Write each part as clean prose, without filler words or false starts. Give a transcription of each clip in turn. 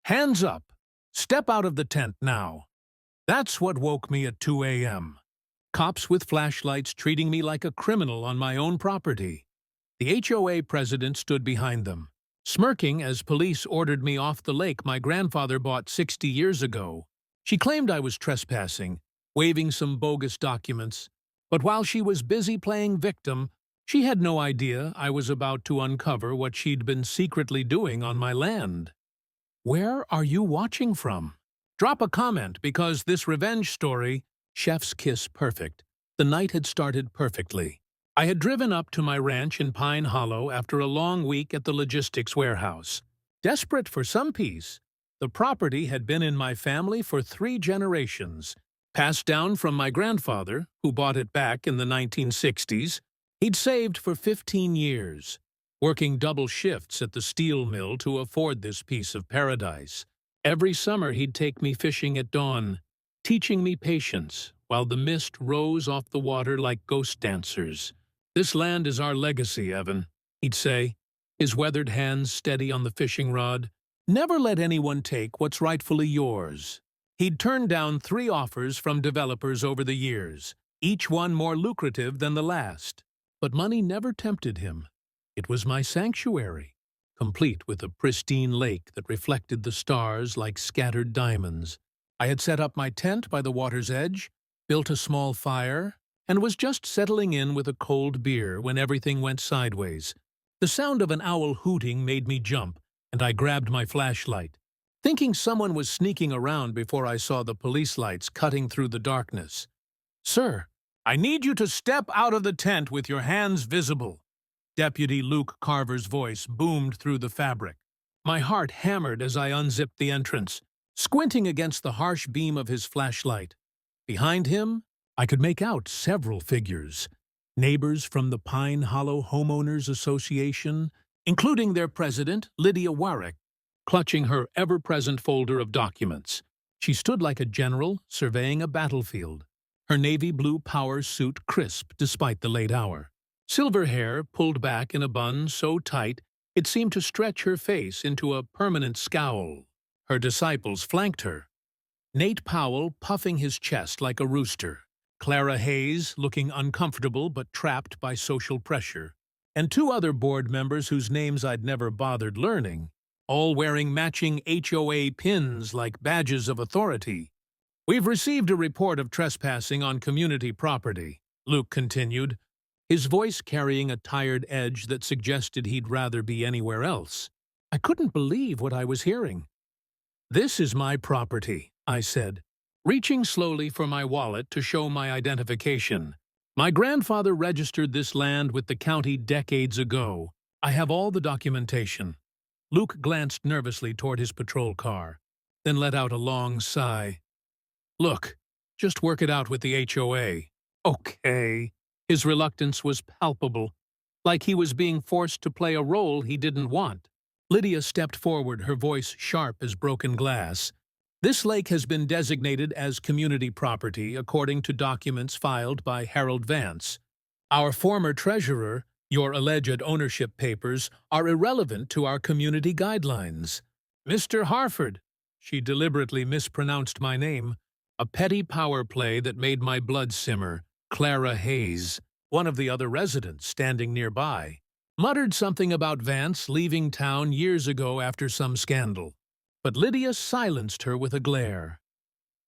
Hands up! Step out of the tent now. That's what woke me at 2 a.m. Cops with flashlights treating me like a criminal on my own property. The HOA president stood behind them, smirking as police ordered me off the lake my grandfather bought 60 years ago. She claimed I was trespassing, waving some bogus documents, but while she was busy playing victim, she had no idea I was about to uncover what she'd been secretly doing on my land. Where are you watching from? Drop a comment because this revenge story, chef's kiss perfect. The night had started perfectly. I had driven up to my ranch in Pine Hollow after a long week at the logistics warehouse. Desperate for some peace, the property had been in my family for 3 generations, passed down from my grandfather, who bought it back in the 1960s. He'd saved for 15 years, working double shifts at the steel mill to afford this piece of paradise. Every summer he'd take me fishing at dawn, teaching me patience while the mist rose off the water like ghost dancers. "This land is our legacy, Evan," he'd say, his weathered hands steady on the fishing rod. "Never let anyone take what's rightfully yours." He'd turned down 3 offers from developers over the years, each one more lucrative than the last. But money never tempted him. It was my sanctuary, complete with a pristine lake that reflected the stars like scattered diamonds. I had set up my tent by the water's edge, built a small fire, and was just settling in with a cold beer when everything went sideways. The sound of an owl hooting made me jump, and I grabbed my flashlight, thinking someone was sneaking around before I saw the police lights cutting through the darkness. "Sir, I need you to step out of the tent with your hands visible." Deputy Luke Carver's voice boomed through the fabric. My heart hammered as I unzipped the entrance, squinting against the harsh beam of his flashlight. Behind him, I could make out several figures, neighbors from the Pine Hollow Homeowners Association, including their president, Lydia Warwick, clutching her ever-present folder of documents. She stood like a general surveying a battlefield, her navy blue power suit crisp despite the late hour. Silver hair pulled back in a bun so tight it seemed to stretch her face into a permanent scowl. Her disciples flanked her. Nate Powell puffing his chest like a rooster, Clara Hayes looking uncomfortable but trapped by social pressure, and 2 other board members whose names I'd never bothered learning, all wearing matching HOA pins like badges of authority. "We've received a report of trespassing on community property," Luke continued, his voice carrying a tired edge that suggested he'd rather be anywhere else. I couldn't believe what I was hearing. "This is my property," I said, reaching slowly for my wallet to show my identification. "My grandfather registered this land with the county decades ago. I have all the documentation." Luke glanced nervously toward his patrol car, then let out a long sigh. "Look, just work it out with the HOA." "Okay." His reluctance was palpable, like he was being forced to play a role he didn't want. Lydia stepped forward, her voice sharp as broken glass. "This lake has been designated as community property according to documents filed by Harold Vance. Our former treasurer, your alleged ownership papers, are irrelevant to our community guidelines. Mr. Harford," she deliberately mispronounced my name, a petty power play that made my blood simmer. Clara Hayes, one of the other residents standing nearby, muttered something about Vance leaving town years ago after some scandal. But Lydia silenced her with a glare.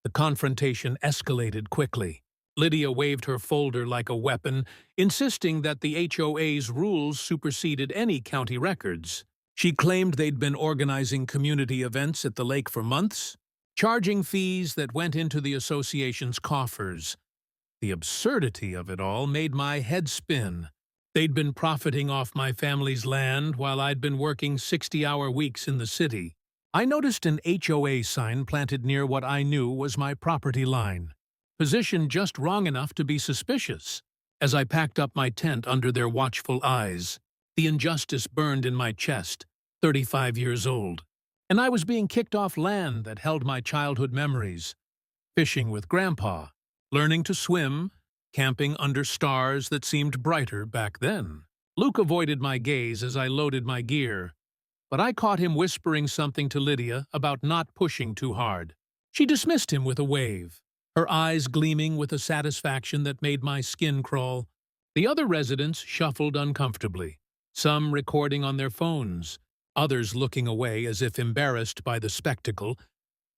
The confrontation escalated quickly. Lydia waved her folder like a weapon, insisting that the HOA's rules superseded any county records. She claimed they'd been organizing community events at the lake for months, charging fees that went into the association's coffers. The absurdity of it all made my head spin. They'd been profiting off my family's land while I'd been working 60-hour weeks in the city. I noticed an HOA sign planted near what I knew was my property line, positioned just wrong enough to be suspicious. As I packed up my tent under their watchful eyes, the injustice burned in my chest. 35 years old, and I was being kicked off land that held my childhood memories. Fishing with Grandpa, learning to swim, camping under stars that seemed brighter back then. Luke avoided my gaze as I loaded my gear. but I caught him whispering something to Lydia about not pushing too hard. She dismissed him with a wave, her eyes gleaming with a satisfaction that made my skin crawl. The other residents shuffled uncomfortably, some recording on their phones, others looking away as if embarrassed by the spectacle.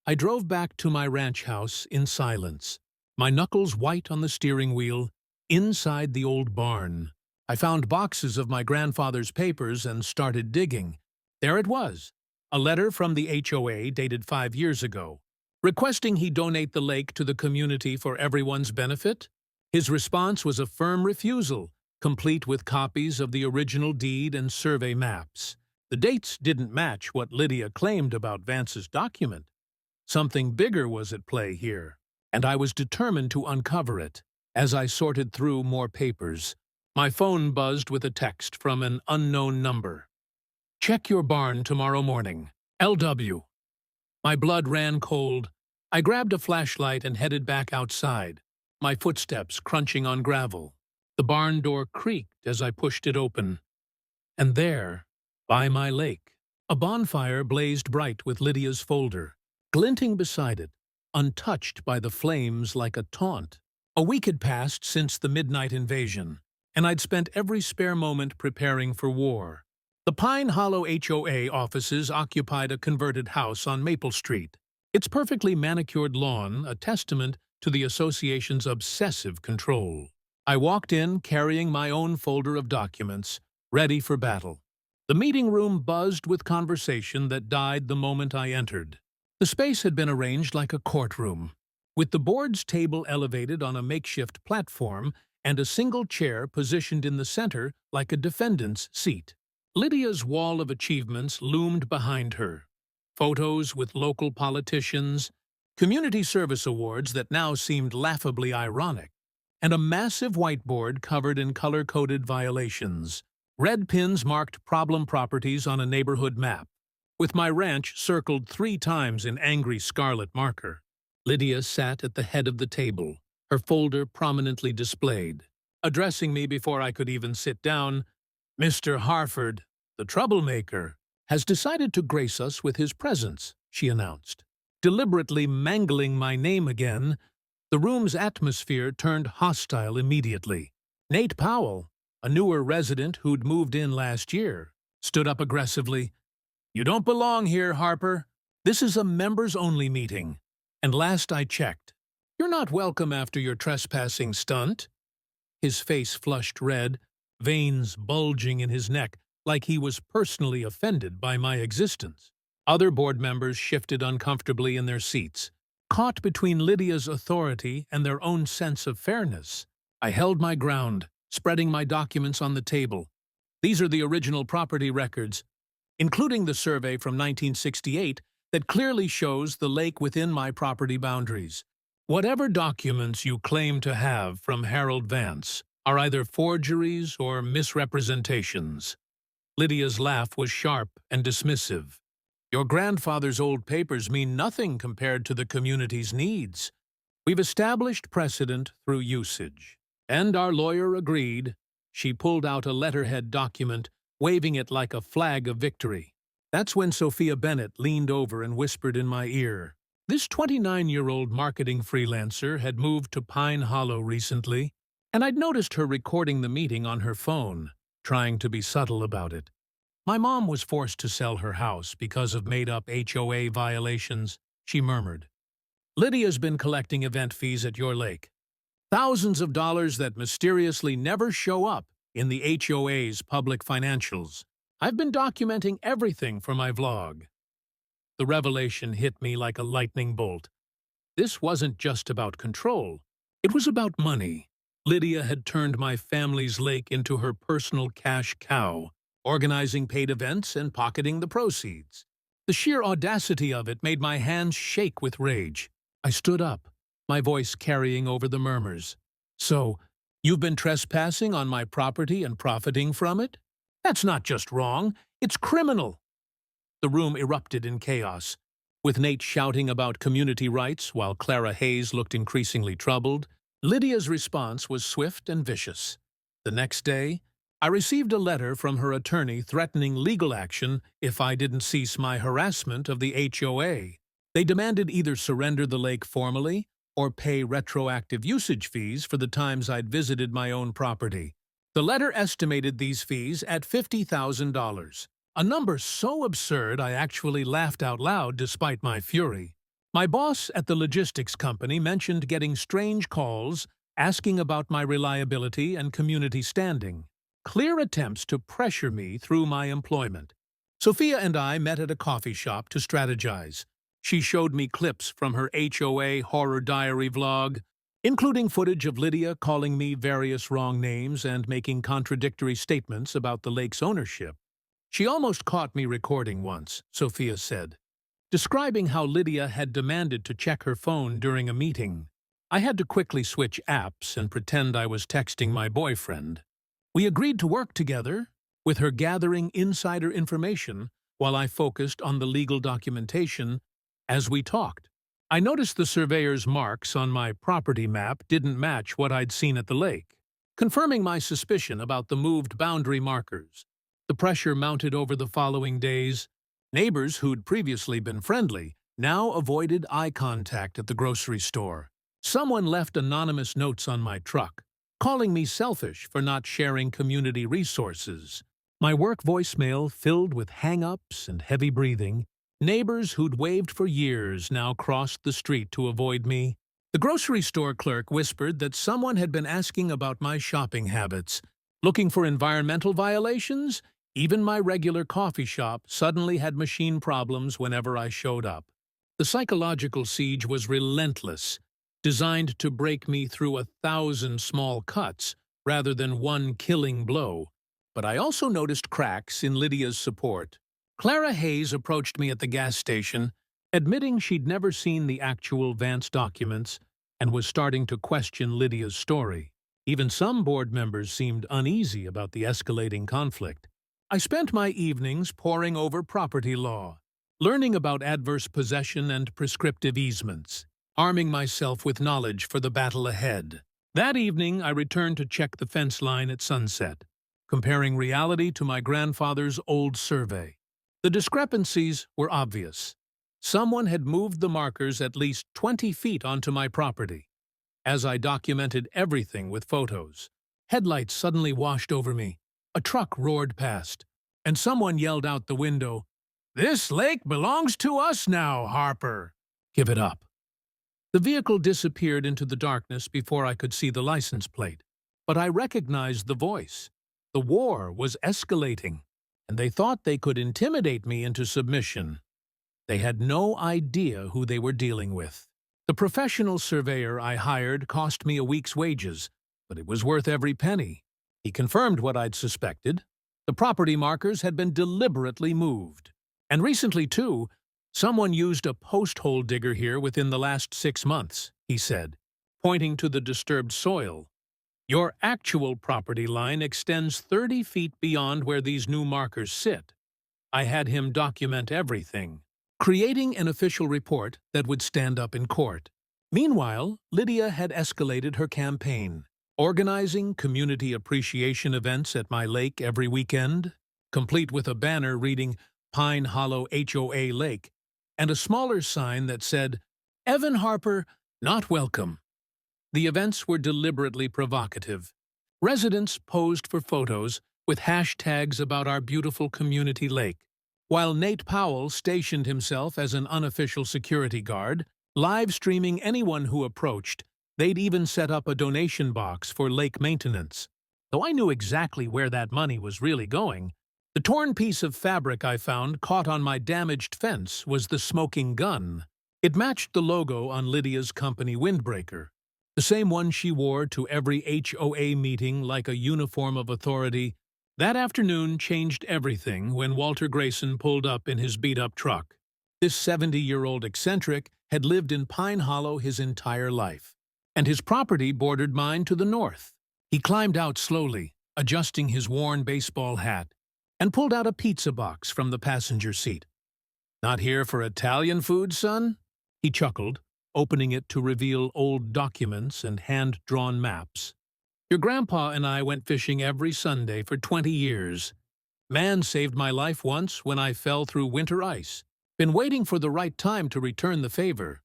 I drove back to my ranch house in silence, my knuckles white on the steering wheel, inside the old barn. I found boxes of my grandfather's papers and started digging. There it was, a letter from the HOA dated 5 years ago, requesting he donate the lake to the community for everyone's benefit. His response was a firm refusal, complete with copies of the original deed and survey maps. The dates didn't match what Lydia claimed about Vance's document. Something bigger was at play here, and I was determined to uncover it. As I sorted through more papers, my phone buzzed with a text from an unknown number. "Check your barn tomorrow morning. LW." My blood ran cold. I grabbed a flashlight and headed back outside, my footsteps crunching on gravel. The barn door creaked as I pushed it open. And there, by my lake, a bonfire blazed bright with Lydia's folder, glinting beside it, untouched by the flames like a taunt. A week had passed since the midnight invasion, and I'd spent every spare moment preparing for war. The Pine Hollow HOA offices occupied a converted house on Maple Street, its perfectly manicured lawn a testament to the association's obsessive control. I walked in carrying my own folder of documents, ready for battle. The meeting room buzzed with conversation that died the moment I entered. The space had been arranged like a courtroom, with the board's table elevated on a makeshift platform and a single chair positioned in the center like a defendant's seat. Lydia's wall of achievements loomed behind her. Photos with local politicians, community service awards that now seemed laughably ironic, and a massive whiteboard covered in color-coded violations. Red pins marked problem properties on a neighborhood map, with my ranch circled 3 times in angry scarlet marker. Lydia sat at the head of the table, her folder prominently displayed. Addressing me before I could even sit down, "Mr. Harford, the troublemaker, has decided to grace us with his presence," she announced. Deliberately mangling my name again, the room's atmosphere turned hostile immediately. Nate Powell, a newer resident who'd moved in last year, stood up aggressively. "You don't belong here, Harper. This is a members-only meeting. And last I checked, you're not welcome after your trespassing stunt." His face flushed red, veins bulging in his neck, like he was personally offended by my existence. Other board members shifted uncomfortably in their seats, caught between Lydia's authority and their own sense of fairness. I held my ground, spreading my documents on the table. These are the original property records, including the survey from 1968 that clearly shows the lake within my property boundaries. Whatever documents you claim to have from Harold Vance are either forgeries or misrepresentations. Lydia's laugh was sharp and dismissive. "Your grandfather's old papers mean nothing compared to the community's needs. We've established precedent through usage. And our lawyer agreed." She pulled out a letterhead document, waving it like a flag of victory. That's when Sophia Bennett leaned over and whispered in my ear. This 29-year-old marketing freelancer had moved to Pine Hollow recently, and I'd noticed her recording the meeting on her phone, trying to be subtle about it. "My mom was forced to sell her house because of made-up HOA violations," she murmured. "Lydia's been collecting event fees at your lake. Thousands of dollars that mysteriously never show up in the HOA's public financials. I've been documenting everything for my vlog." The revelation hit me like a lightning bolt. This wasn't just about control. It was about money. Lydia had turned my family's lake into her personal cash cow, organizing paid events and pocketing the proceeds. The sheer audacity of it made my hands shake with rage. I stood up, my voice carrying over the murmurs. "So, you've been trespassing on my property and profiting from it? That's not just wrong, it's criminal." The room erupted in chaos, with Nate shouting about community rights while Clara Hayes looked increasingly troubled. Lydia's response was swift and vicious. The next day, I received a letter from her attorney threatening legal action if I didn't cease my harassment of the HOA. They demanded either surrender the lake formally or pay retroactive usage fees for the times I'd visited my own property. The letter estimated these fees at $50,000, a number so absurd I actually laughed out loud despite my fury. My boss at the logistics company mentioned getting strange calls asking about my reliability and community standing. Clear attempts to pressure me through my employment. Sophia and I met at a coffee shop to strategize. She showed me clips from her HOA horror diary vlog, including footage of Lydia calling me various wrong names and making contradictory statements about the lake's ownership. She almost caught me recording once, Sophia said, describing how Lydia had demanded to check her phone during a meeting. I had to quickly switch apps and pretend I was texting my boyfriend. We agreed to work together, with her gathering insider information while I focused on the legal documentation as we talked. I noticed the surveyor's marks on my property map didn't match what I'd seen at the lake, confirming my suspicion about the moved boundary markers. The pressure mounted over the following days. Neighbors who'd previously been friendly now avoided eye contact at the grocery store. Someone left anonymous notes on my truck, calling me selfish for not sharing community resources. My work voicemail filled with hang-ups and heavy breathing. Neighbors who'd waved for years now crossed the street to avoid me. The grocery store clerk whispered that someone had been asking about my shopping habits, looking for environmental violations. Even my regular coffee shop suddenly had machine problems whenever I showed up. The psychological siege was relentless, designed to break me through 1,000 small cuts rather than one killing blow. But I also noticed cracks in Lydia's support. Clara Hayes approached me at the gas station, admitting she'd never seen the actual Vance documents and was starting to question Lydia's story. Even some board members seemed uneasy about the escalating conflict. I spent my evenings poring over property law, learning about adverse possession and prescriptive easements, arming myself with knowledge for the battle ahead. That evening, I returned to check the fence line at sunset, comparing reality to my grandfather's old survey. The discrepancies were obvious. Someone had moved the markers at least 20 feet onto my property. As I documented everything with photos, headlights suddenly washed over me. A truck roared past, and someone yelled out the window, "This lake belongs to us now, Harper. Give it up." The vehicle disappeared into the darkness before I could see the license plate, but I recognized the voice. The war was escalating, and they thought they could intimidate me into submission. They had no idea who they were dealing with. The professional surveyor I hired cost me a week's wages, but it was worth every penny. He confirmed what I'd suspected. The property markers had been deliberately moved. And recently, too, someone used a post hole digger here within the last 6 months, he said, pointing to the disturbed soil. Your actual property line extends 30 feet beyond where these new markers sit. I had him document everything, creating an official report that would stand up in court. Meanwhile, Lydia had escalated her campaign, organizing community appreciation events at my lake every weekend, complete with a banner reading Pine Hollow HOA Lake and a smaller sign that said, "Evan Harper, not welcome." The events were deliberately provocative. Residents posed for photos with hashtags about our beautiful community lake, while Nate Powell stationed himself as an unofficial security guard, live streaming anyone who approached. They'd even set up a donation box for lake maintenance. Though I knew exactly where that money was really going, the torn piece of fabric I found caught on my damaged fence was the smoking gun. It matched the logo on Lydia's company windbreaker, the same one she wore to every HOA meeting like a uniform of authority. That afternoon changed everything when Walter Grayson pulled up in his beat-up truck. This 70-year-old eccentric had lived in Pine Hollow his entire life, and his property bordered mine to the north. He climbed out slowly, adjusting his worn baseball hat, and pulled out a pizza box from the passenger seat. "Not here for Italian food, son?" He chuckled, opening it to reveal old documents and hand-drawn maps. Your grandpa and I went fishing every Sunday for 20 years. Man saved my life once when I fell through winter ice. Been waiting for the right time to return the favor.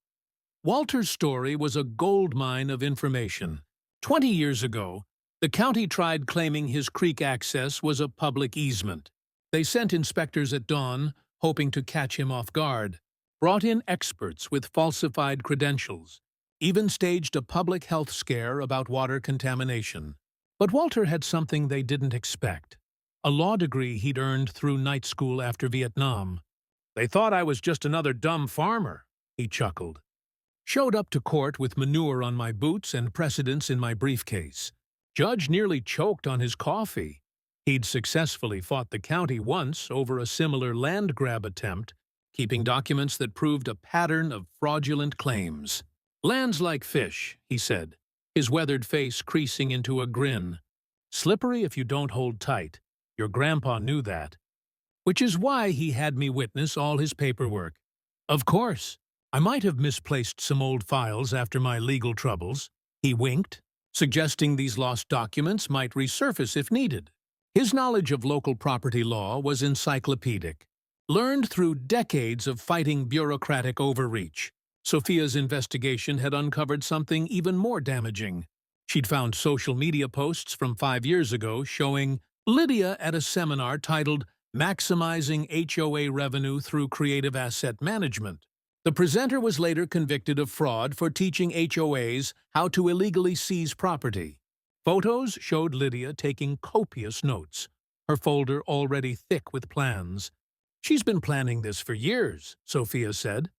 Walter's story was a goldmine of information. 20 years ago, the county tried claiming his creek access was a public easement. They sent inspectors at dawn, hoping to catch him off guard, brought in experts with falsified credentials, even staged a public health scare about water contamination. But Walter had something they didn't expect. A law degree he'd earned through night school after Vietnam. They thought I was just another dumb farmer, he chuckled. Showed up to court with manure on my boots and precedents in my briefcase. Judge nearly choked on his coffee. He'd successfully fought the county once over a similar land grab attempt, keeping documents that proved a pattern of fraudulent claims. Land's like fish, he said, his weathered face creasing into a grin. Slippery if you don't hold tight. Your grandpa knew that. Which is why he had me witness all his paperwork. Of course, I might have misplaced some old files after my legal troubles. He winked, suggesting these lost documents might resurface if needed. His knowledge of local property law was encyclopedic, learned through decades of fighting bureaucratic overreach. Sophia's investigation had uncovered something even more damaging. She'd found social media posts from 5 years ago showing Lydia at a seminar titled Maximizing HOA Revenue Through Creative Asset Management. The presenter was later convicted of fraud for teaching HOAs how to illegally seize property. Photos showed Lydia taking copious notes, her folder already thick with plans. She's been planning this for years, Sophia said,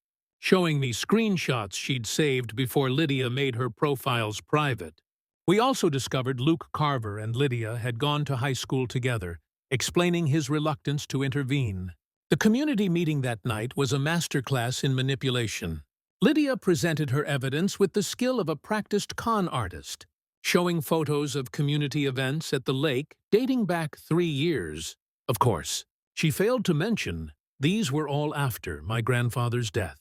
showing me screenshots she'd saved before Lydia made her profiles private. We also discovered Luke Carver and Lydia had gone to high school together, explaining his reluctance to intervene. The community meeting that night was a masterclass in manipulation. Lydia presented her evidence with the skill of a practiced con artist, showing photos of community events at the lake dating back 3 years. Of course, she failed to mention these were all after my grandfather's death.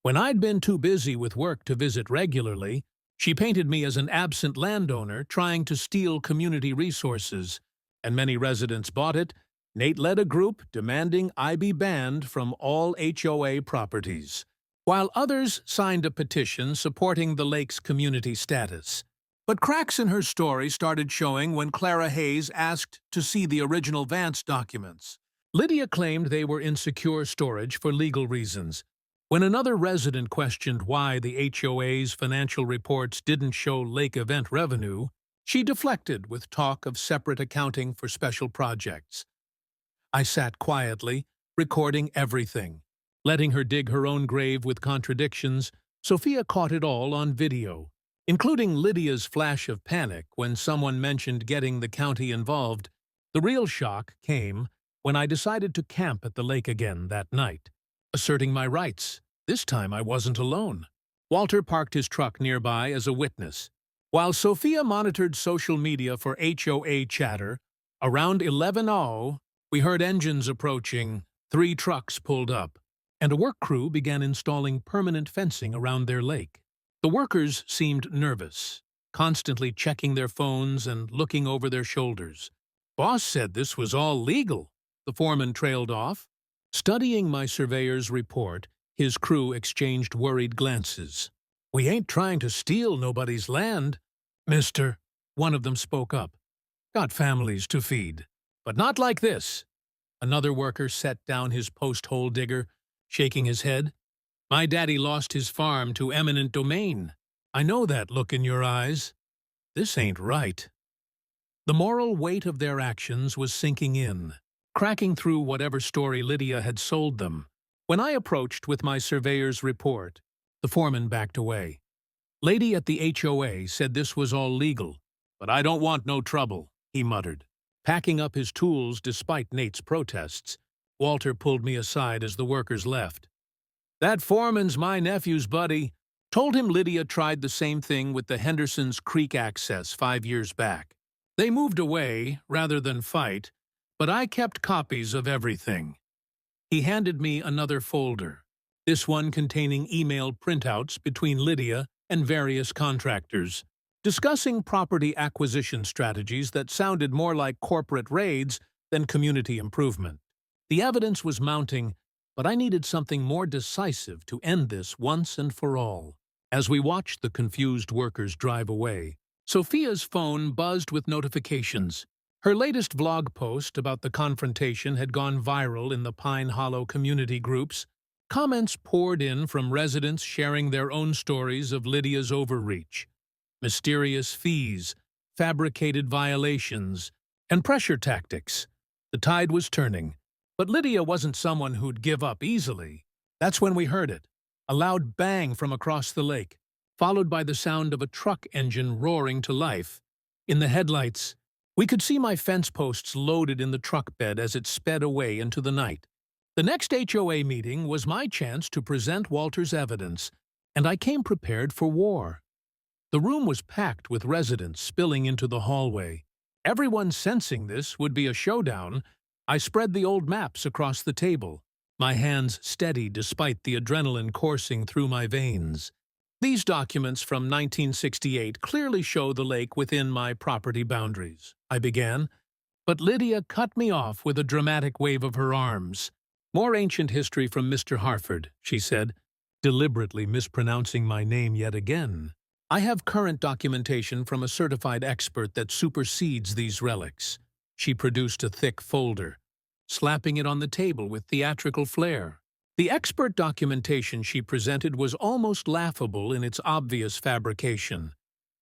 When I'd been too busy with work to visit regularly, she painted me as an absent landowner trying to steal community resources, and many residents bought it. Nate led a group demanding I be banned from all HOA properties, while others signed a petition supporting the lake's community status. But cracks in her story started showing when Clara Hayes asked to see the original Vance documents. Lydia claimed they were in secure storage for legal reasons. When another resident questioned why the HOA's financial reports didn't show lake event revenue, she deflected with talk of separate accounting for special projects. I sat quietly, recording everything. Letting her dig her own grave with contradictions, Sophia caught it all on video, including Lydia's flash of panic when someone mentioned getting the county involved. The real shock came when I decided to camp at the lake again that night, asserting my rights. This time I wasn't alone. Walter parked his truck nearby as a witness. While Sophia monitored social media for HOA chatter, around 11:00, we heard engines approaching, 3 trucks pulled up, and a work crew began installing permanent fencing around their lake. The workers seemed nervous, constantly checking their phones and looking over their shoulders. Boss said this was all legal. The foreman trailed off. Studying my surveyor's report, his crew exchanged worried glances. "We ain't trying to steal nobody's land, mister," one of them spoke up. "Got families to feed. But not like this." Another worker set down his post-hole digger, shaking his head. "My daddy lost his farm to eminent domain. I know that look in your eyes. This ain't right." The moral weight of their actions was sinking in, cracking through whatever story Lydia had sold them. When I approached with my surveyor's report, the foreman backed away. "Lady at the HOA said this was all legal, but I don't want no trouble," he muttered. Packing up his tools despite Nate's protests, Walter pulled me aside as the workers left. "That foreman's my nephew's buddy. Told him Lydia tried the same thing with the Henderson's Creek access 5 years back. They moved away rather than fight, but I kept copies of everything." He handed me another folder, this one containing email printouts between Lydia and various contractors. discussing property acquisition strategies that sounded more like corporate raids than community improvement. The evidence was mounting, but I needed something more decisive to end this once and for all. As we watched the confused workers drive away, Sophia's phone buzzed with notifications. Her latest blog post about the confrontation had gone viral in the Pine Hollow community groups. Comments poured in from residents sharing their own stories of Lydia's overreach, mysterious fees, fabricated violations, and pressure tactics. The tide was turning, but Lydia wasn't someone who'd give up easily. That's when we heard it, a loud bang from across the lake, followed by the sound of a truck engine roaring to life. In the headlights, we could see my fence posts loaded in the truck bed as it sped away into the night. The next HOA meeting was my chance to present Walter's evidence, and I came prepared for war. The room was packed with residents spilling into the hallway. Everyone sensing this would be a showdown. I spread the old maps across the table, my hands steady despite the adrenaline coursing through my veins. These documents from 1968 clearly show the lake within my property boundaries, I began, but Lydia cut me off with a dramatic wave of her arms. More ancient history from Mr. Harford, she said, deliberately mispronouncing my name yet again. I have current documentation from a certified expert that supersedes these relics. She produced a thick folder, slapping it on the table with theatrical flair. The expert documentation she presented was almost laughable in its obvious fabrication.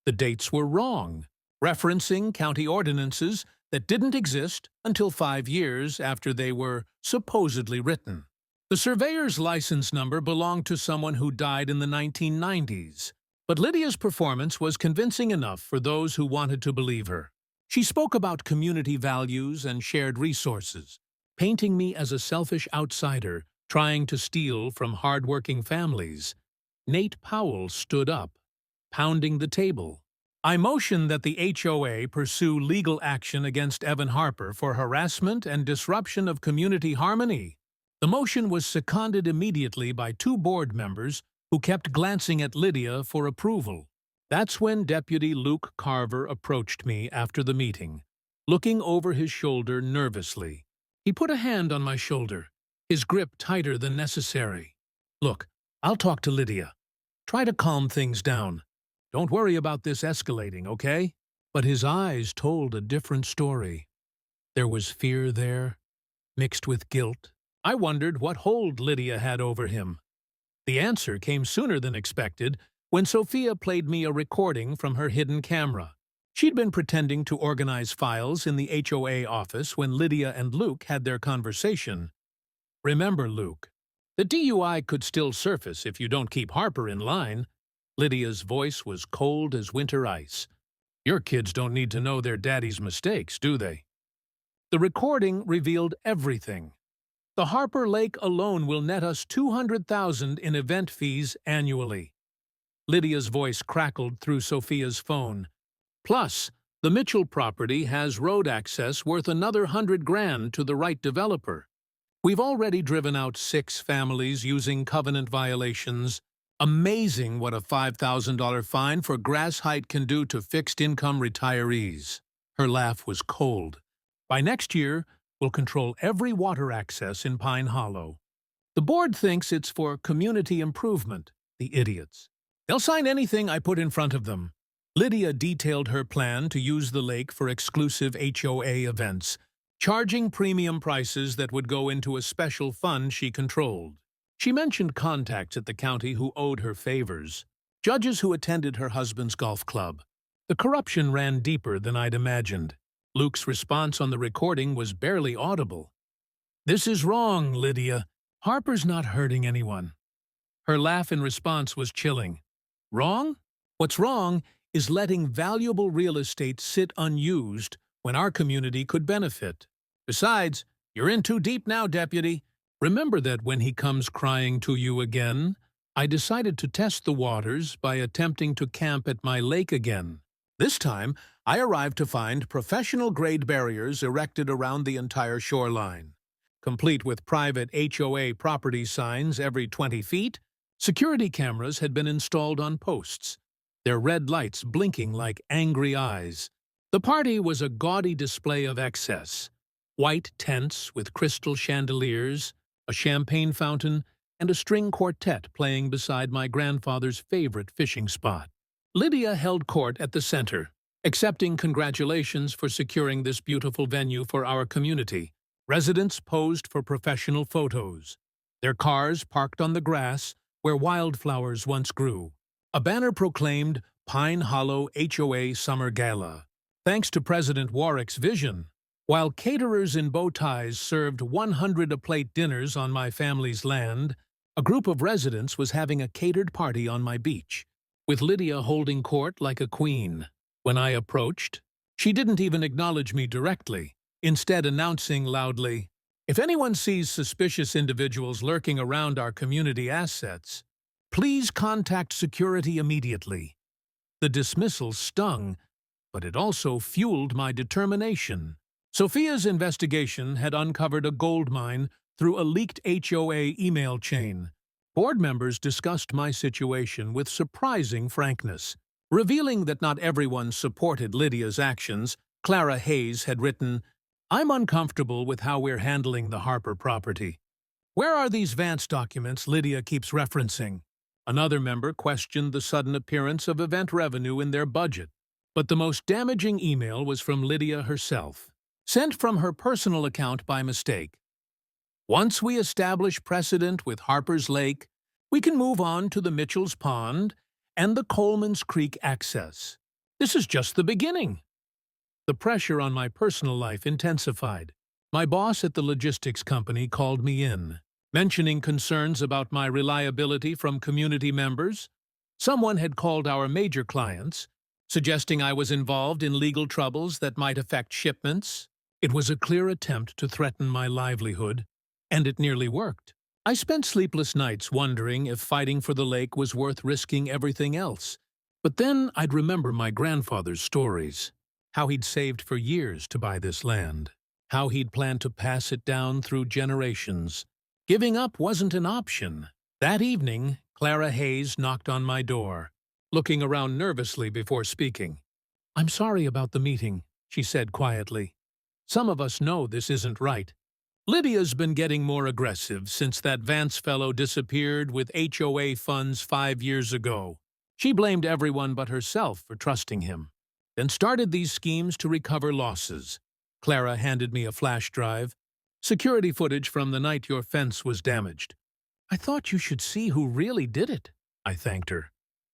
The dates were wrong, referencing county ordinances that didn't exist until 5 years after they were supposedly written. The surveyor's license number belonged to someone who died in the 1990s, but Lydia's performance was convincing enough for those who wanted to believe her. She spoke about community values and shared resources, painting me as a selfish outsider trying to steal from hard-working families. Nate Powell stood up, pounding the table. I motioned that the HOA pursue legal action against Evan Harper for harassment and disruption of community harmony. The motion was seconded immediately by 2 board members who kept glancing at Lydia for approval. That's when Deputy Luke Carver approached me after the meeting, looking over his shoulder nervously. He put a hand on my shoulder, his grip tighter than necessary. Look, I'll talk to Lydia. Try to calm things down. Don't worry about this escalating, okay? But his eyes told a different story. There was fear there, mixed with guilt. I wondered what hold Lydia had over him. The answer came sooner than expected when Sophia played me a recording from her hidden camera. She'd been pretending to organize files in the HOA office when Lydia and Luke had their conversation. Remember, Luke, the DUI could still surface if you don't keep Harper in line. Lydia's voice was cold as winter ice. Your kids don't need to know their daddy's mistakes, do they? The recording revealed everything. The Harper Lake alone will net us $200,000 in event fees annually. Lydia's voice crackled through Sophia's phone. Plus, the Mitchell property has road access worth another $100,000 to the right developer. We've already driven out 6 families using covenant violations. Amazing what a $5,000 fine for grass height can do to fixed-income retirees. Her laugh was cold. By next year, we'll control every water access in Pine Hollow. The board thinks it's for community improvement, the idiots. They'll sign anything I put in front of them. Lydia detailed her plan to use the lake for exclusive HOA events, charging premium prices that would go into a special fund she controlled. She mentioned contacts at the county who owed her favors, judges who attended her husband's golf club. The corruption ran deeper than I'd imagined. Luke's response on the recording was barely audible. "This is wrong, Lydia. Harper's not hurting anyone." Her laugh in response was chilling. Wrong? What's wrong is letting valuable real estate sit unused when our community could benefit. Besides, you're in too deep now, Deputy. Remember that when he comes crying to you again. I decided to test the waters by attempting to camp at my lake again. This time, I arrived to find professional-grade barriers erected around the entire shoreline. Complete with private HOA property signs every 20 feet, security cameras had been installed on posts. their red lights blinking like angry eyes. The party was a gaudy display of excess. White tents with crystal chandeliers, a champagne fountain, and a string quartet playing beside my grandfather's favorite fishing spot. Lydia held court at the center, accepting congratulations for securing this beautiful venue for our community. Residents posed for professional photos, their cars parked on the grass where wildflowers once grew. A banner proclaimed Pine Hollow HOA Summer Gala. Thanks to President Warwick's vision, while caterers in bow ties served 100-a-plate dinners on my family's land, a group of residents was having a catered party on my beach, with Lydia holding court like a queen. When I approached, she didn't even acknowledge me directly, instead announcing loudly, "If anyone sees suspicious individuals lurking around our community assets, please contact security immediately." The dismissal stung, but it also fueled my determination. Sophia's investigation had uncovered a gold mine through a leaked HOA email chain. Board members discussed my situation with surprising frankness. Revealing that not everyone supported Lydia's actions, Clara Hayes had written, "I'm uncomfortable with how we're handling the Harper property. Where are these Vance documents Lydia keeps referencing?" Another member questioned the sudden appearance of event revenue in their budget. But the most damaging email was from Lydia herself, sent from her personal account by mistake. "Once we establish precedent with Harper's Lake, we can move on to the Mitchell's Pond and the Coleman's Creek access. This is just the beginning." The pressure on my personal life intensified. My boss at the logistics company called me in, mentioning concerns about my reliability from community members. Someone had called our major clients, suggesting I was involved in legal troubles that might affect shipments. It was a clear attempt to threaten my livelihood, and it nearly worked. I spent sleepless nights wondering if fighting for the lake was worth risking everything else. But then I'd remember my grandfather's stories, how he'd saved for years to buy this land, how he'd planned to pass it down through generations. Giving up wasn't an option. That evening, Clara Hayes knocked on my door, looking around nervously before speaking. "I'm sorry about the meeting," she said quietly. "Some of us know this isn't right. Lydia's been getting more aggressive since that Vance fellow disappeared with HOA funds 5 years ago. She blamed everyone but herself for trusting him, then started these schemes to recover losses." Clara handed me a flash drive. "Security footage from the night your fence was damaged." "I thought you should see who really did it," I thanked her,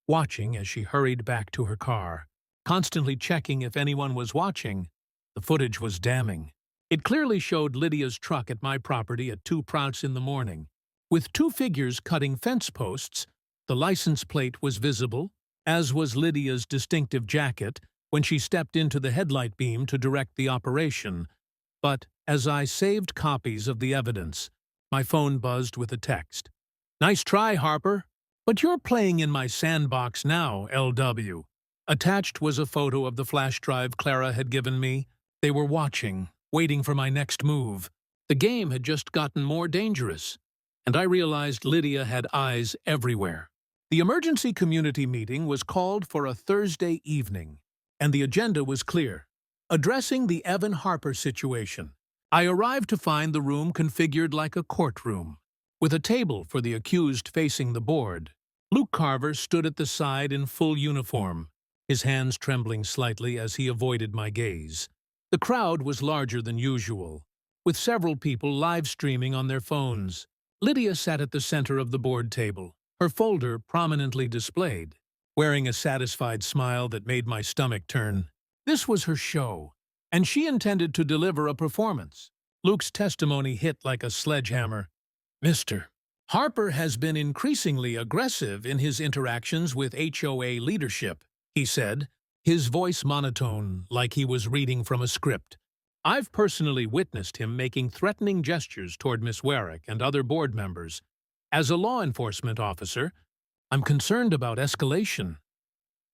watching as she hurried back to her car, constantly checking if anyone was watching. The footage was damning. It clearly showed Lydia's truck at my property at 2:00 in the morning. With 2 figures cutting fence posts, the license plate was visible, as was Lydia's distinctive jacket when she stepped into the headlight beam to direct the operation. But as I saved copies of the evidence, my phone buzzed with a text. "Nice try, Harper. But you're playing in my sandbox now, LW." Attached was a photo of the flash drive Clara had given me. They were watching, waiting for my next move. The game had just gotten more dangerous, and I realized Lydia had eyes everywhere. The emergency community meeting was called for a Thursday evening, and the agenda was clear: addressing the Evan Harper situation. I arrived to find the room configured like a courtroom, with a table for the accused facing the board. Luke Carver stood at the side in full uniform, his hands trembling slightly as he avoided my gaze. The crowd was larger than usual, with several people live-streaming on their phones. Lydia sat at the center of the board table, her folder prominently displayed, wearing a satisfied smile that made my stomach turn. This was her show, and she intended to deliver a performance. Luke's testimony hit like a sledgehammer. "Mr. Harper has been increasingly aggressive in his interactions with HOA leadership," he said, his voice monotone, like he was reading from a script. "I've personally witnessed him making threatening gestures toward Miss Warwick and other board members. As a law enforcement officer, I'm concerned about escalation."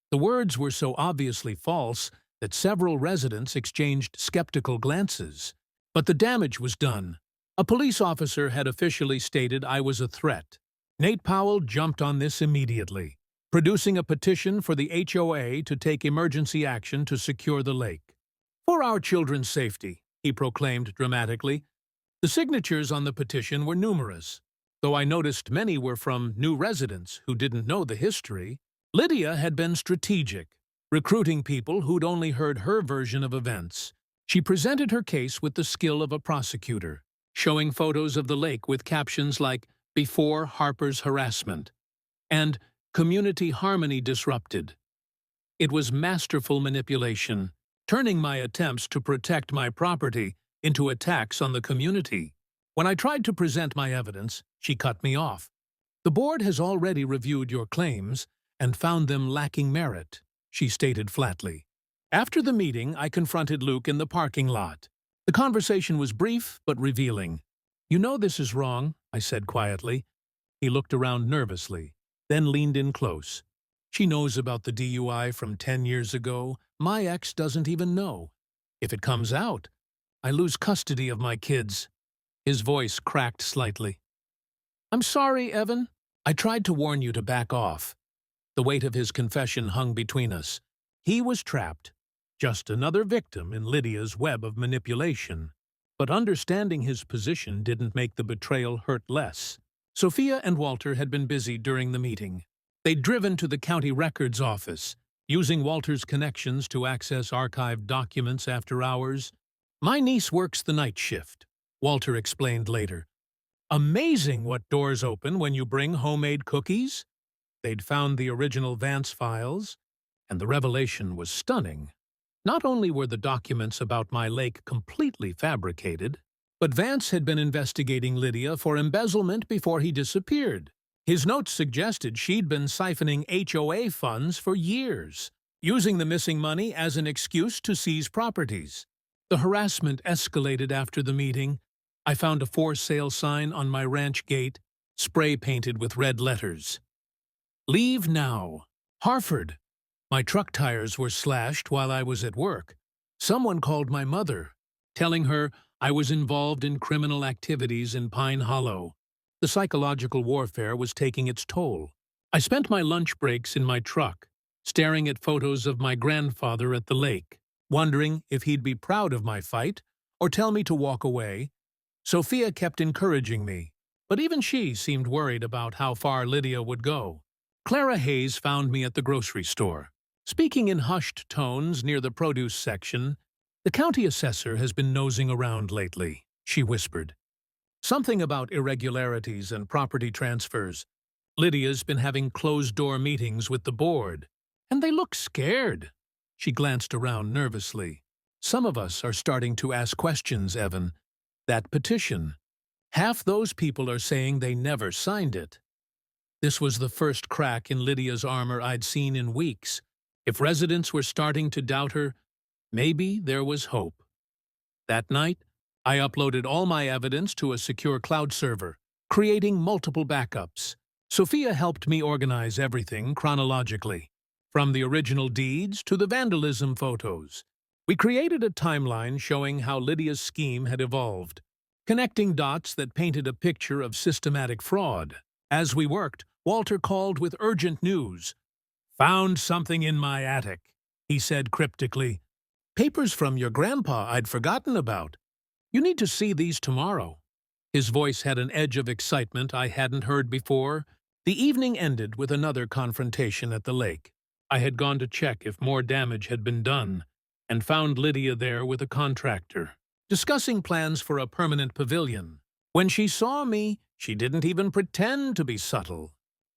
The words were so obviously false that several residents exchanged skeptical glances. But the damage was done. A police officer had officially stated I was a threat. Nate Powell jumped on this immediately. producing a petition for the HOA to take emergency action to secure the lake. "For our children's safety," he proclaimed dramatically. The signatures on the petition were numerous, though I noticed many were from new residents who didn't know the history. Lydia had been strategic, recruiting people who'd only heard her version of events. She presented her case with the skill of a prosecutor, showing photos of the lake with captions like "Before Harper's Harassment" and "Community Harmony Disrupted." It was masterful manipulation, turning my attempts to protect my property into attacks on the community. When I tried to present my evidence, she cut me off. "The board has already reviewed your claims and found them lacking merit," she stated flatly. After the meeting, I confronted Luke in the parking lot. The conversation was brief but revealing. "You know this is wrong," I said quietly. He looked around nervously, then leaned in close. "She knows about the DUI from 10 years ago. My ex doesn't even know. If it comes out, I lose custody of my kids." His voice cracked slightly. "I'm sorry, Evan. I tried to warn you to back off." The weight of his confession hung between us. He was trapped, just another victim in Lydia's web of manipulation. But understanding his position didn't make the betrayal hurt less. Sophia and Walter had been busy during the meeting. They'd driven to the county records office, using Walter's connections to access archived documents after hours. "My niece works the night shift," Walter explained later. "Amazing what doors open when you bring homemade cookies." They'd found the original Vance files, and the revelation was stunning. Not only were the documents about my lake completely fabricated, but Vance had been investigating Lydia for embezzlement before he disappeared. His notes suggested she'd been siphoning HOA funds for years, using the missing money as an excuse to seize properties. The harassment escalated after the meeting. I found a for sale sign on my ranch gate, spray-painted with red letters. "Leave now. Harford." My truck tires were slashed while I was at work. Someone called my mother, telling her I was involved in criminal activities in Pine Hollow. The psychological warfare was taking its toll. I spent my lunch breaks in my truck, staring at photos of my grandfather at the lake, wondering if he'd be proud of my fight or tell me to walk away. Sophia kept encouraging me, but even she seemed worried about how far Lydia would go. Clara Hayes found me at the grocery store. Speaking in hushed tones near the produce section, "The county assessor has been nosing around lately," she whispered. "Something about irregularities and property transfers. Lydia's been having closed-door meetings with the board, and they look scared." She glanced around nervously. "Some of us are starting to ask questions, Evan. That petition. Half those people are saying they never signed it." This was the first crack in Lydia's armor I'd seen in weeks. If residents were starting to doubt her, maybe there was hope. That night, I uploaded all my evidence to a secure cloud server, creating multiple backups. Sophia helped me organize everything chronologically, from the original deeds to the vandalism photos. We created a timeline showing how Lydia's scheme had evolved, connecting dots that painted a picture of systematic fraud. As we worked, Walter called with urgent news. "Found something in my attic," he said cryptically. "Papers from your grandpa I'd forgotten about. You need to see these tomorrow." His voice had an edge of excitement I hadn't heard before. The evening ended with another confrontation at the lake. I had gone to check if more damage had been done, and found Lydia there with a contractor, discussing plans for a permanent pavilion. When she saw me, she didn't even pretend to be subtle.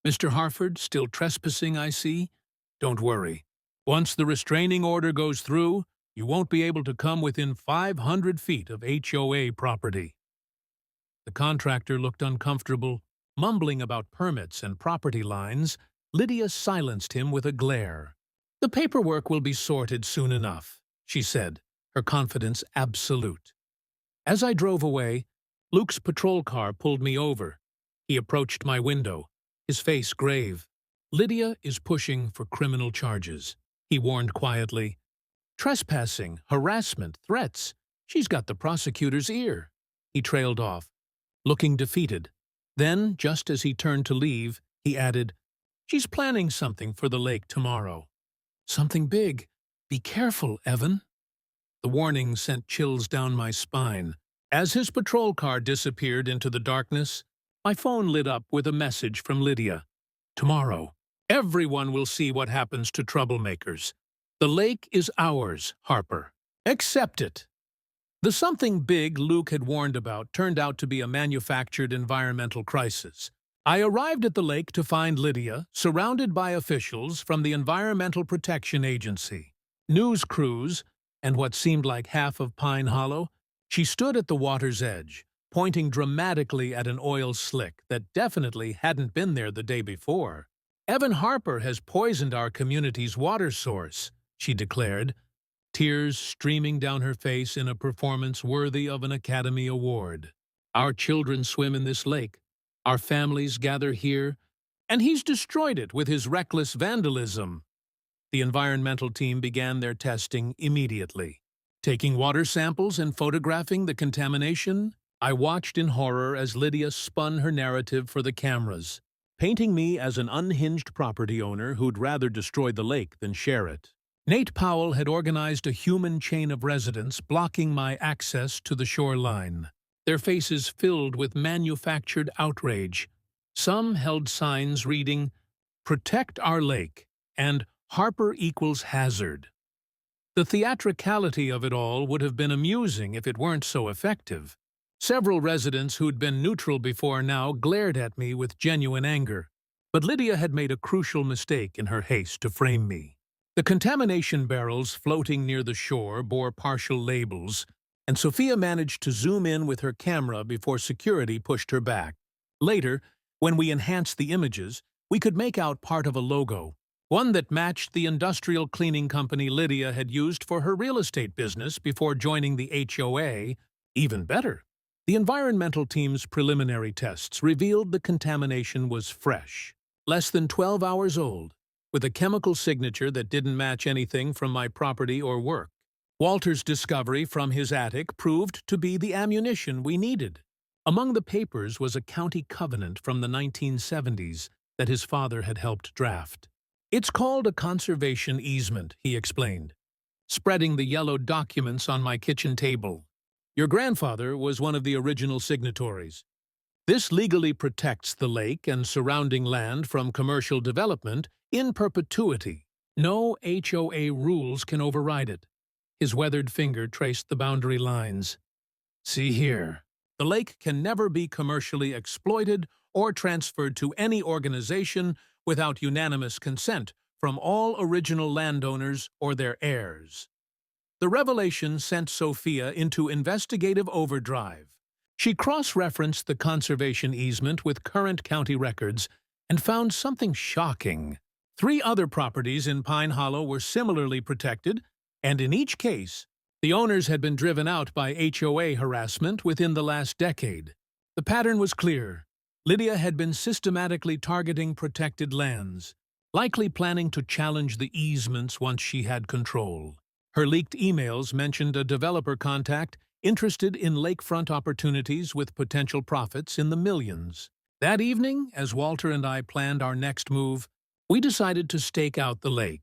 "Mr. Harford, still trespassing, I see? Don't worry. Once the restraining order goes through, you won't be able to come within 500 feet of HOA property." The contractor looked uncomfortable, mumbling about permits and property lines. Lydia silenced him with a glare. "The paperwork will be sorted soon enough," she said, her confidence absolute. As I drove away, Luke's patrol car pulled me over. He approached my window, his face grave. "Lydia is pushing for criminal charges," he warned quietly. "Trespassing, harassment, threats. She's got the prosecutor's ear." He trailed off, looking defeated. Then, just as he turned to leave, he added, She's planning something for the lake tomorrow. Something big. Be careful, Evan. The warning sent chills down my spine. As his patrol car disappeared into the darkness, my phone lit up with a message from Lydia. Tomorrow, everyone will see what happens to troublemakers. The lake is ours, Harper. Accept it. The something big Luke had warned about turned out to be a manufactured environmental crisis. I arrived at the lake to find Lydia, surrounded by officials from the Environmental Protection Agency, news crews, and what seemed like half of Pine Hollow. She stood at the water's edge, pointing dramatically at an oil slick that definitely hadn't been there the day before. Evan Harper has poisoned our community's water source, she declared, tears streaming down her face in a performance worthy of an Academy Award. Our children swim in this lake. Our families gather here, and he's destroyed it with his reckless vandalism. The environmental team began their testing immediately. Taking water samples and photographing the contamination, I watched in horror as Lydia spun her narrative for the cameras, painting me as an unhinged property owner who'd rather destroy the lake than share it. Nate Powell had organized a human chain of residents blocking my access to the shoreline, their faces filled with manufactured outrage. Some held signs reading, "Protect our lake," and "Harper equals hazard." The theatricality of it all would have been amusing if it weren't so effective. Several residents who'd been neutral before now glared at me with genuine anger, but Lydia had made a crucial mistake in her haste to frame me. The contamination barrels floating near the shore bore partial labels, and Sophia managed to zoom in with her camera before security pushed her back. Later, when we enhanced the images, we could make out part of a logo, one that matched the industrial cleaning company Lydia had used for her real estate business before joining the HOA. Even better, the environmental team's preliminary tests revealed the contamination was fresh, less than 12 hours old, with a chemical signature that didn't match anything from my property or work. Walter's discovery from his attic proved to be the ammunition we needed. Among the papers was a county covenant from the 1970s that his father had helped draft. "It's called a conservation easement," he explained, spreading the yellowed documents on my kitchen table. "Your grandfather was one of the original signatories. This legally protects the lake and surrounding land from commercial development in perpetuity. No HOA rules can override it." His weathered finger traced the boundary lines. "See here. The lake can never be commercially exploited or transferred to any organization without unanimous consent from all original landowners or their heirs." The revelation sent Sophia into investigative overdrive. She cross-referenced the conservation easement with current county records and found something shocking. 3 other properties in Pine Hollow were similarly protected, and in each case, the owners had been driven out by HOA harassment within the last decade. The pattern was clear. Lydia had been systematically targeting protected lands, likely planning to challenge the easements once she had control. Her leaked emails mentioned a developer contact interested in lakefront opportunities with potential profits in the millions. That evening, as Walter and I planned our next move, we decided to stake out the lake.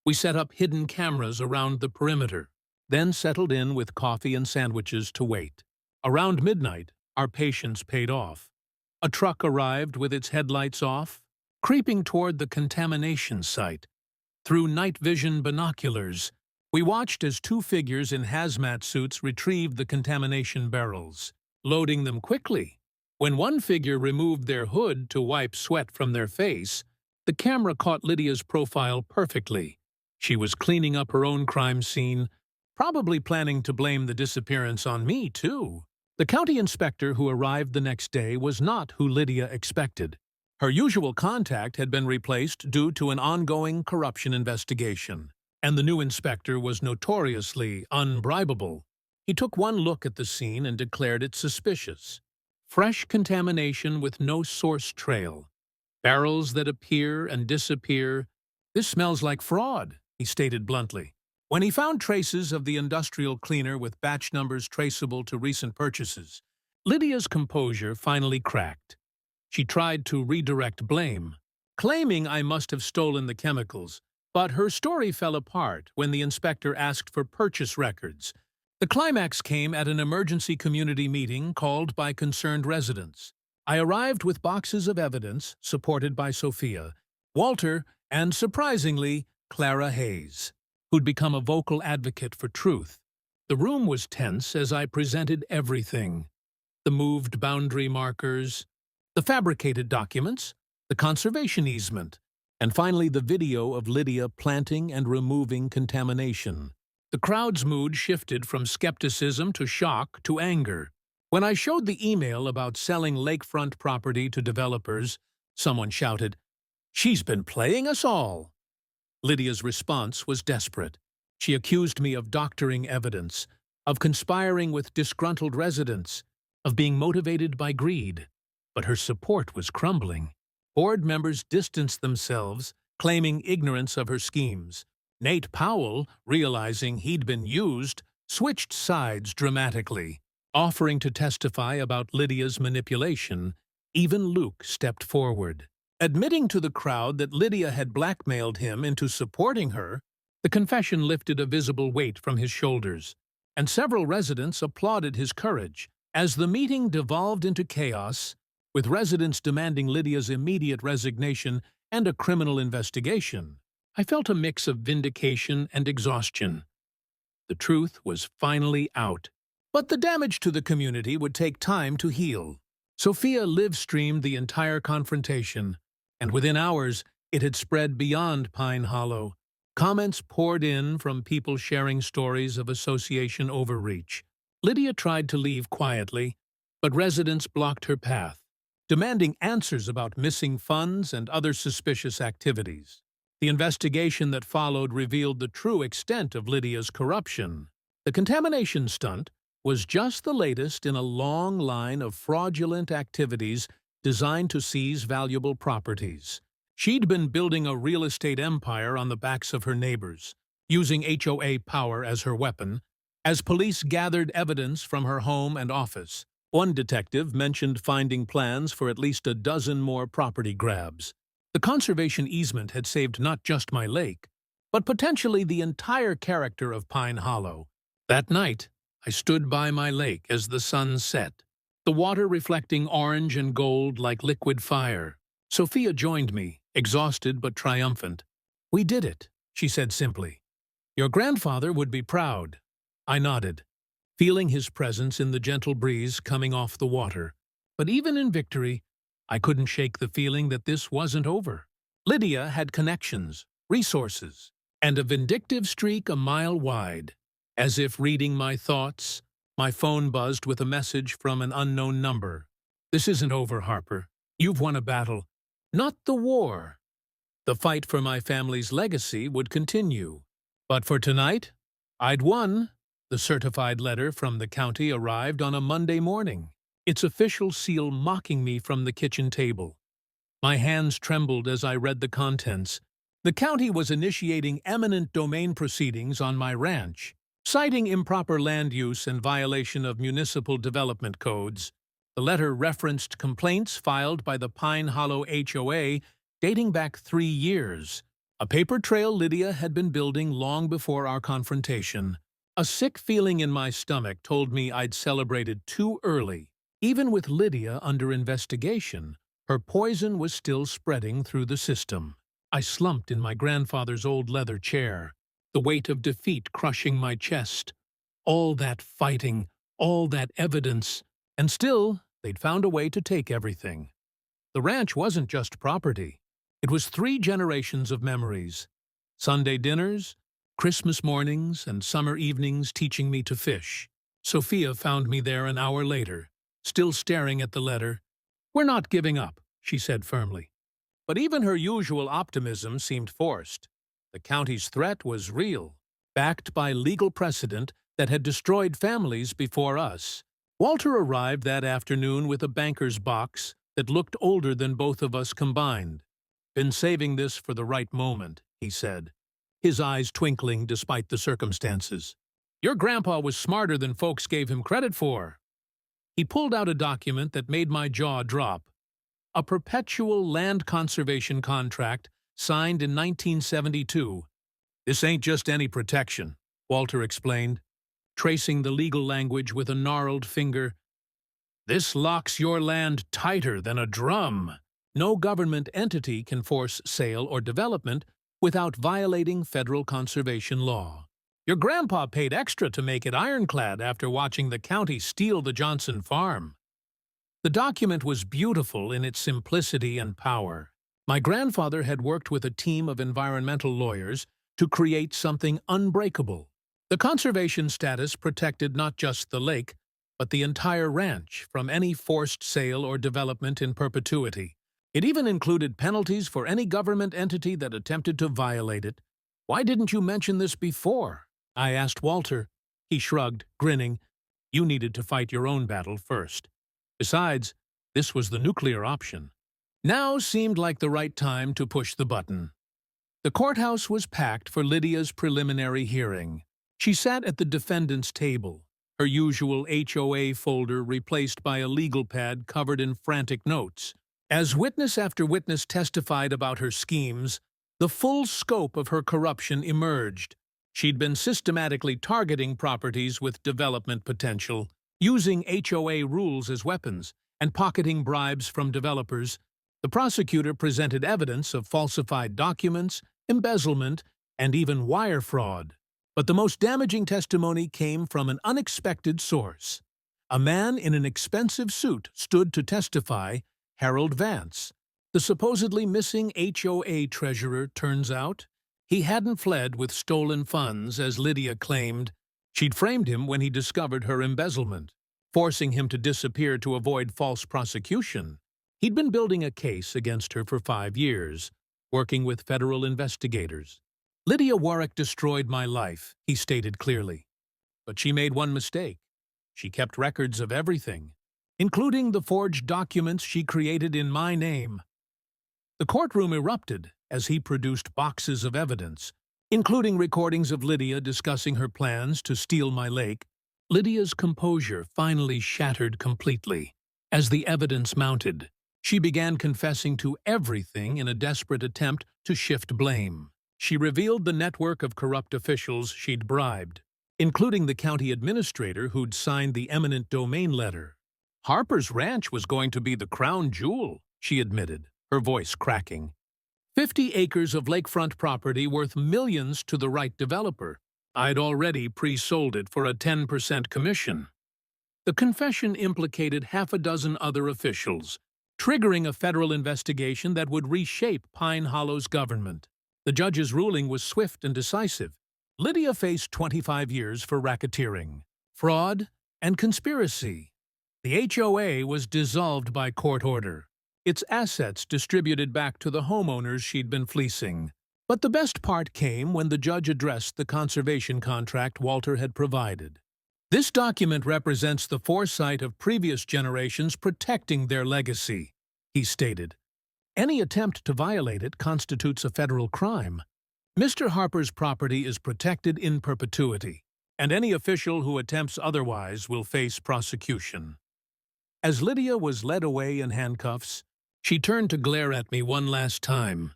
We set up hidden cameras around the perimeter, then settled in with coffee and sandwiches to wait. Around midnight, our patience paid off. A truck arrived with its headlights off, creeping toward the contamination site. Through night vision binoculars, we watched as 2 figures in hazmat suits retrieved the contamination barrels, loading them quickly. When one figure removed their hood to wipe sweat from their face, the camera caught Lydia's profile perfectly. She was cleaning up her own crime scene, probably planning to blame the disappearance on me, too. The county inspector who arrived the next day was not who Lydia expected. Her usual contact had been replaced due to an ongoing corruption investigation, and the new inspector was notoriously unbribable. He took one look at the scene and declared it suspicious. Fresh contamination with no source trail. Barrels that appear and disappear. "This smells like fraud," he stated bluntly. When he found traces of the industrial cleaner with batch numbers traceable to recent purchases, Lydia's composure finally cracked. She tried to redirect blame. claiming I must have stolen the chemicals, but her story fell apart when the inspector asked for purchase records. The climax came at an emergency community meeting called by concerned residents. I arrived with boxes of evidence, supported by Sophia, Walter, and, surprisingly, Clara Hayes, who'd become a vocal advocate for truth. The room was tense as I presented everything: the moved boundary markers, the fabricated documents, the conservation easement, and finally the video of Lydia planting and removing contamination. The crowd's mood shifted from skepticism to shock to anger. When I showed the email about selling lakefront property to developers, someone shouted, "She's been playing us all!" Lydia's response was desperate. She accused me of doctoring evidence, of conspiring with disgruntled residents, of being motivated by greed. But her support was crumbling. Board members distanced themselves, claiming ignorance of her schemes. Nate Powell, realizing he'd been used, switched sides dramatically, offering to testify about Lydia's manipulation. Even Luke stepped forward, admitting to the crowd that Lydia had blackmailed him into supporting her. The confession lifted a visible weight from his shoulders, and several residents applauded his courage. As the meeting devolved into chaos, with residents demanding Lydia's immediate resignation and a criminal investigation, I felt a mix of vindication and exhaustion. The truth was finally out. But the damage to the community would take time to heal. Sophia live-streamed the entire confrontation, and within hours it had spread beyond Pine Hollow. Comments poured in from people sharing stories of association overreach. Lydia tried to leave quietly, but residents blocked her path, demanding answers about missing funds and other suspicious activities. The investigation that followed revealed the true extent of Lydia's corruption. The contamination stunt was just the latest in a long line of fraudulent activities designed to seize valuable properties. She'd been building a real estate empire on the backs of her neighbors, using HOA power as her weapon. As police gathered evidence from her home and office, one detective mentioned finding plans for at least a dozen more property grabs. The conservation easement had saved not just my lake, but potentially the entire character of Pine Hollow. That night, I stood by my lake as the sun set, the water reflecting orange and gold like liquid fire. Sophia joined me, exhausted but triumphant. "We did it," she said simply. "Your grandfather would be proud." I nodded, feeling his presence in the gentle breeze coming off the water. But even in victory, I couldn't shake the feeling that this wasn't over. Lydia had connections, resources, and a vindictive streak a mile wide. As if reading my thoughts, my phone buzzed with a message from an unknown number. "This isn't over, Harper. You've won a battle. Not the war. The fight for my family's legacy would continue. But for tonight, I'd won." The certified letter from the county arrived on a Monday morning, its official seal mocking me from the kitchen table. My hands trembled as I read the contents. The county was initiating eminent domain proceedings on my ranch, citing improper land use and violation of municipal development codes. The letter referenced complaints filed by the Pine Hollow HOA dating back 3 years, a paper trail Lydia had been building long before our confrontation. A sick feeling in my stomach told me I'd celebrated too early. Even with Lydia under investigation, her poison was still spreading through the system. I slumped in my grandfather's old leather chair, the weight of defeat crushing my chest. All that fighting, all that evidence, and still they'd found a way to take everything. The ranch wasn't just property. It was 3 generations of memories. Sunday dinners, Christmas mornings, and summer evenings teaching me to fish. Sophia found me there an hour later, still staring at the letter. "We're not giving up," she said firmly. But even her usual optimism seemed forced. The county's threat was real, backed by legal precedent that had destroyed families before us. Walter arrived that afternoon with a banker's box that looked older than both of us combined. "Been saving this for the right moment," he said, his eyes twinkling despite the circumstances. "Your grandpa was smarter than folks gave him credit for." He pulled out a document that made my jaw drop. a perpetual land conservation contract signed in 1972. This ain't just any protection, Walter explained, tracing the legal language with a gnarled finger. This locks your land tighter than a drum. No government entity can force sale or development without violating federal conservation law. Your grandpa paid extra to make it ironclad after watching the county steal the Johnson farm. The document was beautiful in its simplicity and power. My grandfather had worked with a team of environmental lawyers to create something unbreakable. The conservation status protected not just the lake, but the entire ranch from any forced sale or development in perpetuity. It even included penalties for any government entity that attempted to violate it. Why didn't you mention this before? I asked Walter. He shrugged, grinning. You needed to fight your own battle first. Besides, this was the nuclear option. Now seemed like the right time to push the button. The courthouse was packed for Lydia's preliminary hearing. She sat at the defendant's table, her usual HOA folder replaced by a legal pad covered in frantic notes. As witness after witness testified about her schemes, the full scope of her corruption emerged. She'd been systematically targeting properties with development potential, using HOA rules as weapons, and pocketing bribes from developers. The prosecutor presented evidence of falsified documents, embezzlement, and even wire fraud. But the most damaging testimony came from an unexpected source. A man in an expensive suit stood to testify, Harold Vance. The supposedly missing HOA treasurer, turns out. He hadn't fled with stolen funds, as Lydia claimed. She'd framed him when he discovered her embezzlement, forcing him to disappear to avoid false prosecution. He'd been building a case against her for 5 years, working with federal investigators. Lydia Warwick destroyed my life, he stated clearly. But she made one mistake. She kept records of everything, including the forged documents she created in my name. The courtroom erupted as he produced boxes of evidence, including recordings of Lydia discussing her plans to steal my lake. Lydia's composure finally shattered completely. As the evidence mounted, she began confessing to everything in a desperate attempt to shift blame. She revealed the network of corrupt officials she'd bribed, including the county administrator who'd signed the eminent domain letter. Harper's Ranch was going to be the crown jewel, she admitted, her voice cracking. 50 acres of lakefront property worth millions to the right developer. I'd already pre-sold it for a 10% commission. The confession implicated half a dozen other officials, triggering a federal investigation that would reshape Pine Hollow's government. The judge's ruling was swift and decisive. Lydia faced 25 years for racketeering, fraud, and conspiracy. The HOA was dissolved by court order, its assets distributed back to the homeowners she'd been fleecing. But the best part came when the judge addressed the conservation contract Walter had provided. This document represents the foresight of previous generations protecting their legacy, he stated. Any attempt to violate it constitutes a federal crime. Mr. Harper's property is protected in perpetuity, and any official who attempts otherwise will face prosecution. As Lydia was led away in handcuffs, she turned to glare at me one last time.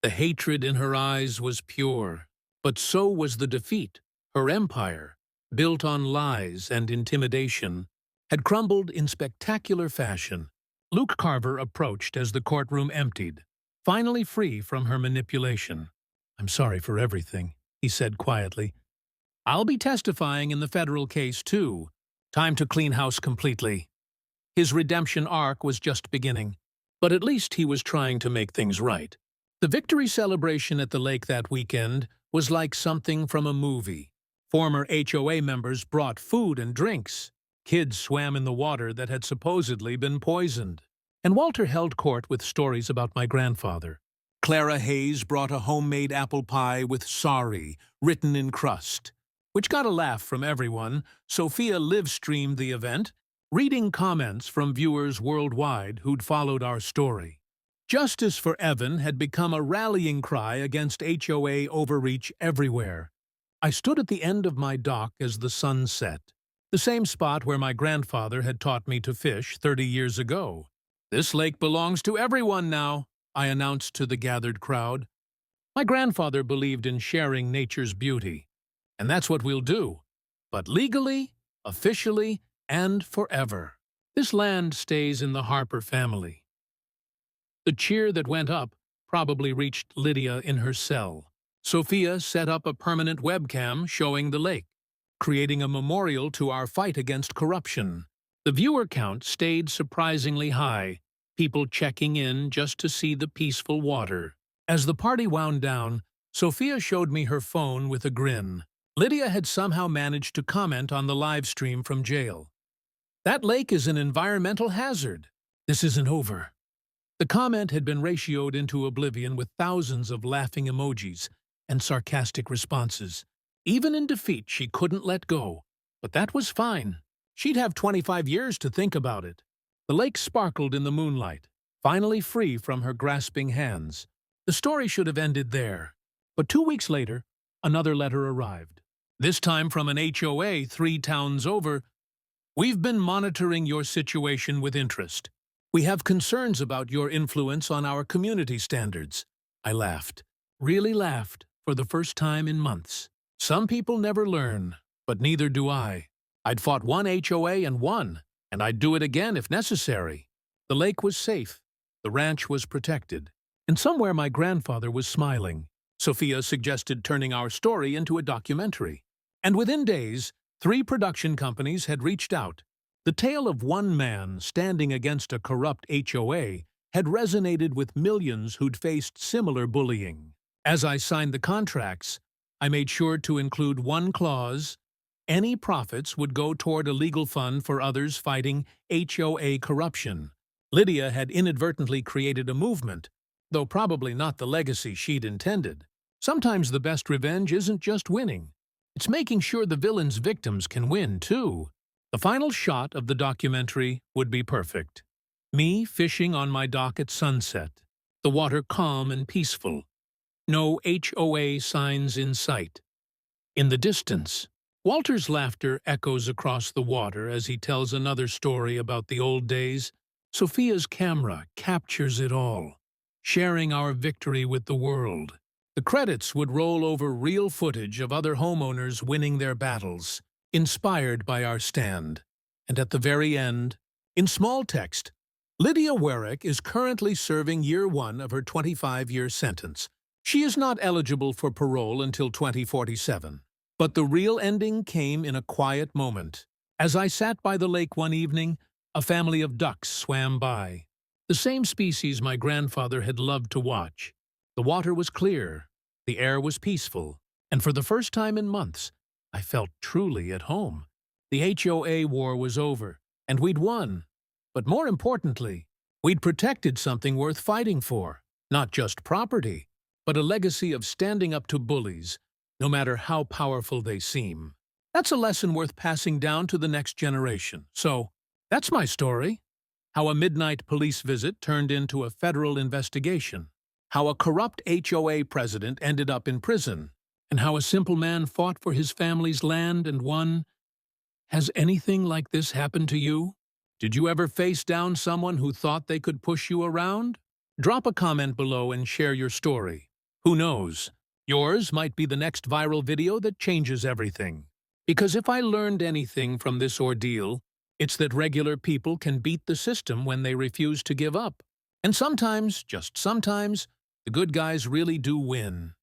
The hatred in her eyes was pure, but so was the defeat. Her empire, built on lies and intimidation, had crumbled in spectacular fashion. Luke Carver approached as the courtroom emptied, finally free from her manipulation. I'm sorry for everything, he said quietly. I'll be testifying in the federal case, too. Time to clean house completely. His redemption arc was just beginning, but at least he was trying to make things right. The victory celebration at the lake that weekend was like something from a movie. Former HOA members brought food and drinks. Kids swam in the water that had supposedly been poisoned. And Walter held court with stories about my grandfather. Clara Hayes brought a homemade apple pie with "sorry" written in crust, which got a laugh from everyone. Sophia live-streamed the event, reading comments from viewers worldwide who'd followed our story. Justice for Evan had become a rallying cry against HOA overreach everywhere. I stood at the end of my dock as the sun set, the same spot where my grandfather had taught me to fish 30 years ago. "This lake belongs to everyone now," I announced to the gathered crowd. My grandfather believed in sharing nature's beauty, and that's what we'll do. But legally, officially, and forever. This land stays in the Harper family. The cheer that went up probably reached Lydia in her cell. Sophia set up a permanent webcam showing the lake, creating a memorial to our fight against corruption. The viewer count stayed surprisingly high, people checking in just to see the peaceful water. As the party wound down, Sophia showed me her phone with a grin. Lydia had somehow managed to comment on the live stream from jail. "That lake is an environmental hazard. This isn't over." The comment had been ratioed into oblivion with thousands of laughing emojis and sarcastic responses. Even in defeat, she couldn't let go. But that was fine. She'd have 25 years to think about it. The lake sparkled in the moonlight, finally free from her grasping hands. The story should have ended there. But 2 weeks later, another letter arrived. This time from an HOA 3 towns over. "We've been monitoring your situation with interest. We have concerns about your influence on our community standards." I laughed. Really laughed, for the first time in months. Some people never learn, but neither do I. I'd fought one HOA and won, and I'd do it again if necessary. The lake was safe. The ranch was protected. And somewhere my grandfather was smiling. Sophia suggested turning our story into a documentary. And within days, 3 production companies had reached out. The tale of one man standing against a corrupt HOA had resonated with millions who'd faced similar bullying. As I signed the contracts, I made sure to include one clause: any profits would go toward a legal fund for others fighting HOA corruption. Lydia had inadvertently created a movement, though probably not the legacy she'd intended. Sometimes the best revenge isn't just winning. It's making sure the villain's victims can win, too. The final shot of the documentary would be perfect. Me fishing on my dock at sunset, the water calm and peaceful. No HOA signs in sight. In the distance, Walter's laughter echoes across the water as he tells another story about the old days. Sophia's camera captures it all, sharing our victory with the world. The credits would roll over real footage of other homeowners winning their battles, inspired by our stand. And at the very end, in small text, Lydia Warwick is currently serving year 1 of her 25-year sentence. She is not eligible for parole until 2047. But the real ending came in a quiet moment. As I sat by the lake one evening, a family of ducks swam by. The same species my grandfather had loved to watch. The water was clear, the air was peaceful, and for the first time in months, I felt truly at home. The HOA war was over, and we'd won. But more importantly, we'd protected something worth fighting for. Not just property, but a legacy of standing up to bullies, no matter how powerful they seem. That's a lesson worth passing down to the next generation. So, that's my story. How a midnight police visit turned into a federal investigation. How a corrupt HOA president ended up in prison. And how a simple man fought for his family's land and won. Has anything like this happened to you? Did you ever face down someone who thought they could push you around? Drop a comment below and share your story. Who knows? Yours might be the next viral video that changes everything. Because if I learned anything from this ordeal, it's that regular people can beat the system when they refuse to give up. And sometimes, just sometimes, the good guys really do win.